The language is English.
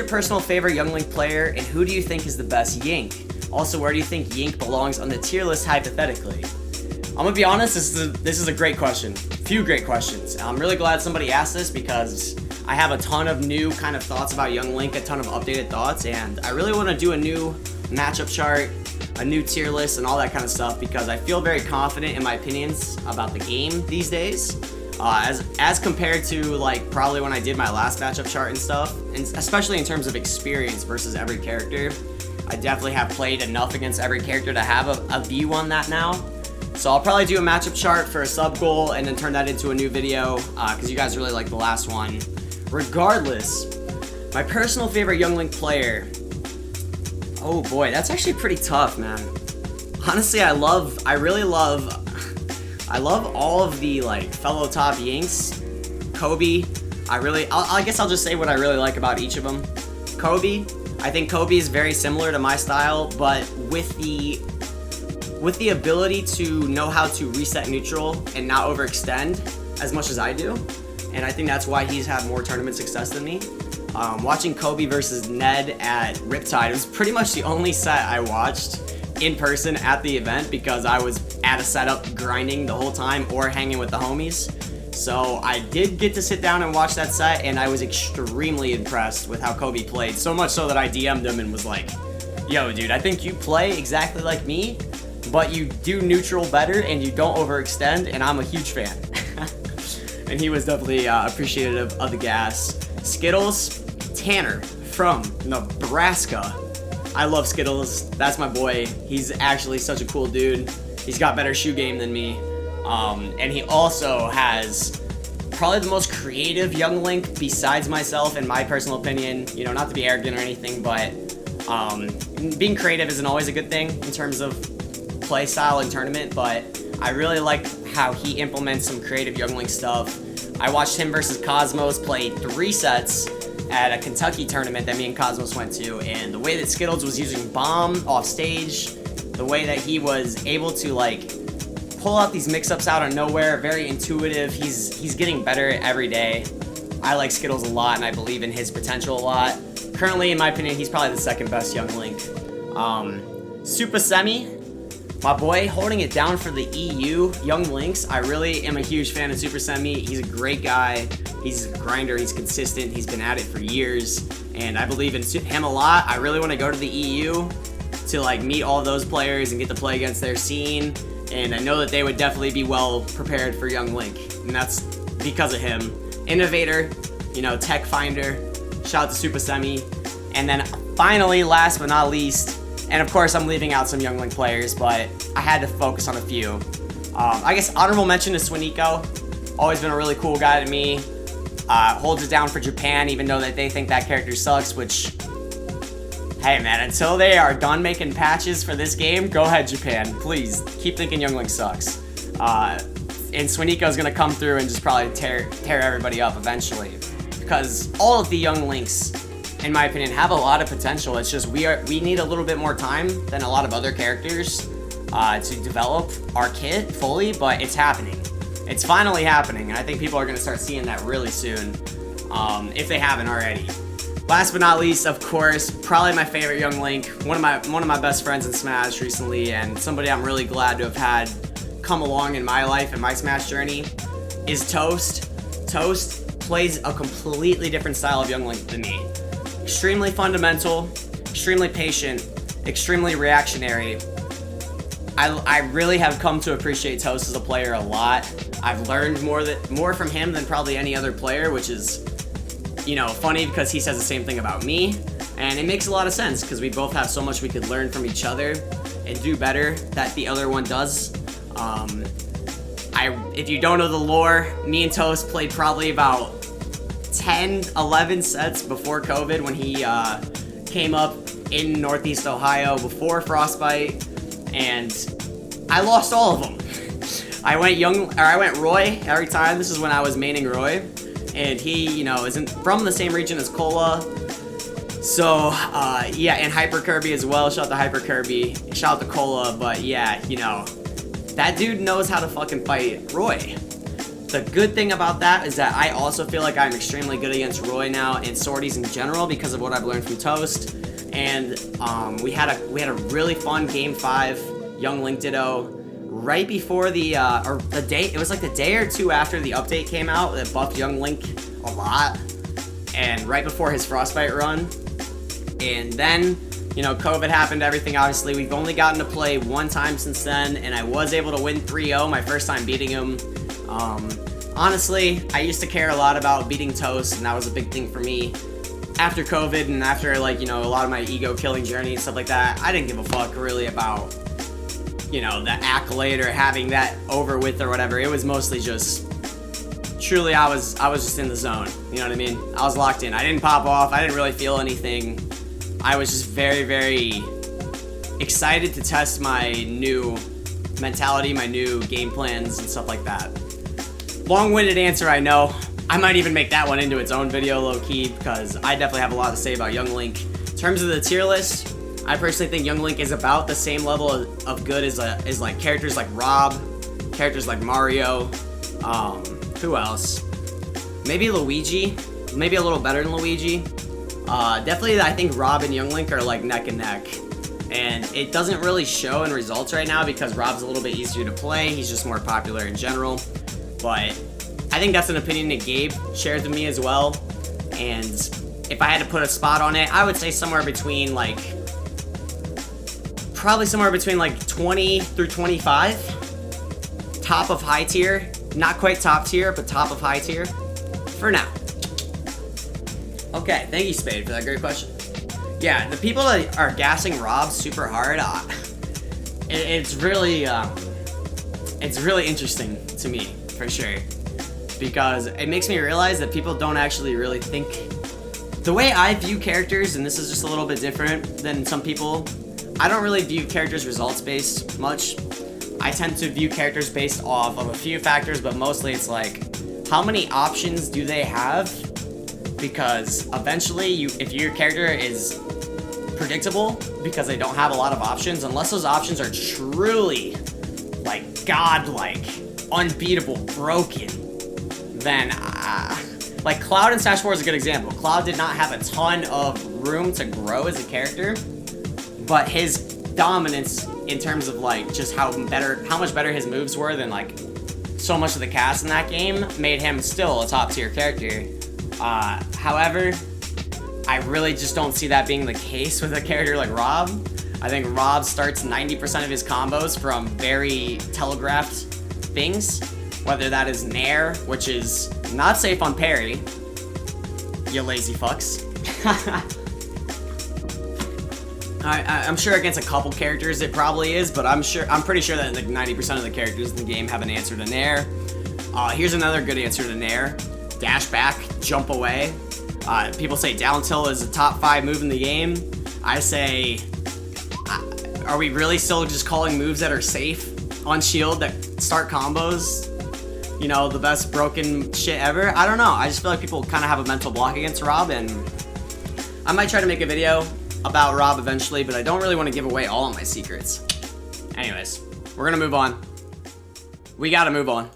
your personal favorite Young Link player, and who do you think is the best Yink? Also, where do you think Yink belongs on the tier list hypothetically? I'm gonna be honest, this is a great question. Few great questions. I'm really glad somebody asked this because I have a ton of new kind of thoughts about Young Link, a ton of updated thoughts, and I really want to do a new matchup chart, a new tier list, and all that kind of stuff because I feel very confident in my opinions about the game these days. As compared to like probably when I did my last matchup chart and stuff, and especially in terms of experience versus every character, I definitely have played enough against every character to have a view on that now. So I'll probably do a matchup chart for a sub goal and then turn that into a new video because you guys really liked the last one. Regardless, my personal favorite Young Link player, oh boy, that's actually pretty tough, man. Honestly, I really love all of the like fellow top Yinks. Kobe, I guess I'll just say what I really like about each of them. Kobe, I think Kobe is very similar to my style, but with the ability to know how to reset neutral and not overextend as much as I do. And I think that's why he's had more tournament success than me. Watching Kobe versus Ned at Riptide, it was pretty much the only set I watched in person at the event because I was at a setup grinding the whole time or hanging with the homies. So I did get to sit down and watch that set, and I was extremely impressed with how Kobe played. So much so that I DM'd him and was like, yo dude, I think you play exactly like me, but you do neutral better and you don't overextend, and I'm a huge fan. And he was definitely appreciative of the gas. Skittles, Tanner from Nebraska. I love Skittles. That's my boy. He's actually such a cool dude. He's got better shoe game than me. And he also has probably the most creative Young Link besides myself, in my personal opinion. You know, not to be arrogant or anything, but being creative isn't always a good thing in terms of play style and tournament, but I really like how he implements some creative Young Link stuff. I watched him versus Cosmos play 3 sets at a Kentucky tournament that me and Cosmos went to, and the way that Skittles was using bomb off stage, the way that he was able to like pull out these mix-ups out of nowhere, very intuitive. He's getting better every day. I like Skittles a lot, and I believe in his potential a lot. Currently, in my opinion, he's probably the second best Young Link. Supahsemmie, my boy, holding it down for the EU Young Links. I really am a huge fan of Supahsemmie. He's a great guy. He's a grinder. He's consistent. He's been at it for years, and I believe in him a lot. I really want to go to the EU to like meet all those players and get to play against their scene. And I know that they would definitely be well prepared for Young Link, and that's because of him. Innovator, you know, tech finder. Shout out to Supahsemmie. And then finally, last but not least, and of course I'm leaving out some Young Link players, but I had to focus on a few. I guess honorable mention to Swiniko. Always been a really cool guy to me. Holds it down for Japan, even though that they think that character sucks, which, hey man, until they are done making patches for this game, go ahead Japan, please. Keep thinking Young Link sucks. And Swiniko's gonna come through and just probably tear everybody up eventually. Because all of the Young Links, in my opinion, have a lot of potential. It's just we need a little bit more time than a lot of other characters to develop our kit fully, but it's happening. It's finally happening, and I think people are gonna start seeing that really soon, if they haven't already. Last but not least, of course, probably my favorite Young Link, one of my best friends in Smash recently, and somebody I'm really glad to have had come along in my life and my Smash journey, is Toast. Toast plays a completely different style of Young Link than me. Extremely fundamental, extremely patient, extremely reactionary. I really have come to appreciate Toast as a player a lot. I've learned more from him than probably any other player, which is, you know, funny because he says the same thing about me, and it makes a lot of sense because we both have so much we could learn from each other and do better that the other one does. If you don't know the lore, me and Toast played probably about 10, 11 sets before COVID when he came up in Northeast Ohio before Frostbite, and I lost all of them. I went Roy every time. This is when I was maining Roy, and he, you know, isn't from the same region as Cola. So, yeah, and Hyper Kirby as well. Shout out to Hyper Kirby. Shout out to Cola, but yeah, you know, that dude knows how to fucking fight Roy. The good thing about that is that I also feel like I'm extremely good against Roy now and sorties in general because of what I've learned from Toast. And we had a really fun game 5 Young Link Ditto right before the day. It was like the day or two after the update came out that buffed Young Link a lot, and right before his Frostbite run. And then, you know, COVID happened, everything. Obviously, we've only gotten to play one time since then, and I was able to win 3-0 my first time beating him. Honestly, I used to care a lot about beating Toast, and that was a big thing for me. After COVID and after, like, you know, a lot of my ego killing journey and stuff like that, I didn't give a fuck really about, you know, the accolade or having that over with or whatever. It was mostly just, truly, I was just in the zone. You know what I mean? I was locked in. I didn't pop off. I didn't really feel anything. I was just very, very excited to test my new mentality, my new game plans and stuff like that. Long-winded answer, I know. I might even make that one into its own video, low-key, because I definitely have a lot to say about Young Link. In terms of the tier list, I personally think Young Link is about the same level of good as like characters like Rob, characters like Mario. Who else? Maybe Luigi. Maybe a little better than Luigi. Definitely, I think Rob and Young Link are like neck and neck. And it doesn't really show in results right now because Rob's a little bit easier to play. He's just more popular in general. But I think that's an opinion that Gabe shared with me as well. And if I had to put a spot on it, I would say somewhere between like, probably somewhere between like 20 through 25. Top of high tier. Not quite top tier, but top of high tier. For now. Okay, thank you, Spade, for that great question. Yeah, the people that are gassing Rob super hard, it's really interesting to me, for sure. Because it makes me realize that people don't actually really think. The way I view characters, and this is just a little bit different than some people, I don't really view characters results-based much. I tend to view characters based off of a few factors, but mostly it's like, how many options do they have? Because eventually, if your character is predictable, because they don't have a lot of options, unless those options are truly, like, godlike, unbeatable, broken, then, like, Cloud in Smash 4 is a good example. Cloud did not have a ton of room to grow as a character, but his dominance in terms of, like, just how much better his moves were than, like, so much of the cast in that game made him still a top-tier character. However, I really just don't see that being the case with a character like Rob. I think Rob starts 90% of his combos from very telegraphed things, whether that is Nair, which is not safe on parry, you lazy fucks. I'm sure against a couple characters it probably is, but I'm pretty sure that like 90% of the characters in the game have an answer to Nair. Here's another good answer to Nair. Dash back, jump away. People say down tilt is a top 5 move in the game. I say, are we really still just calling moves that are safe on shield that start combos, you know, the best broken shit ever? I don't know. I just feel like people kind of have a mental block against Rob, and I might try to make a video about Rob eventually, but I don't really want to give away all of my secrets. Anyways, we're gonna move on. We gotta move on.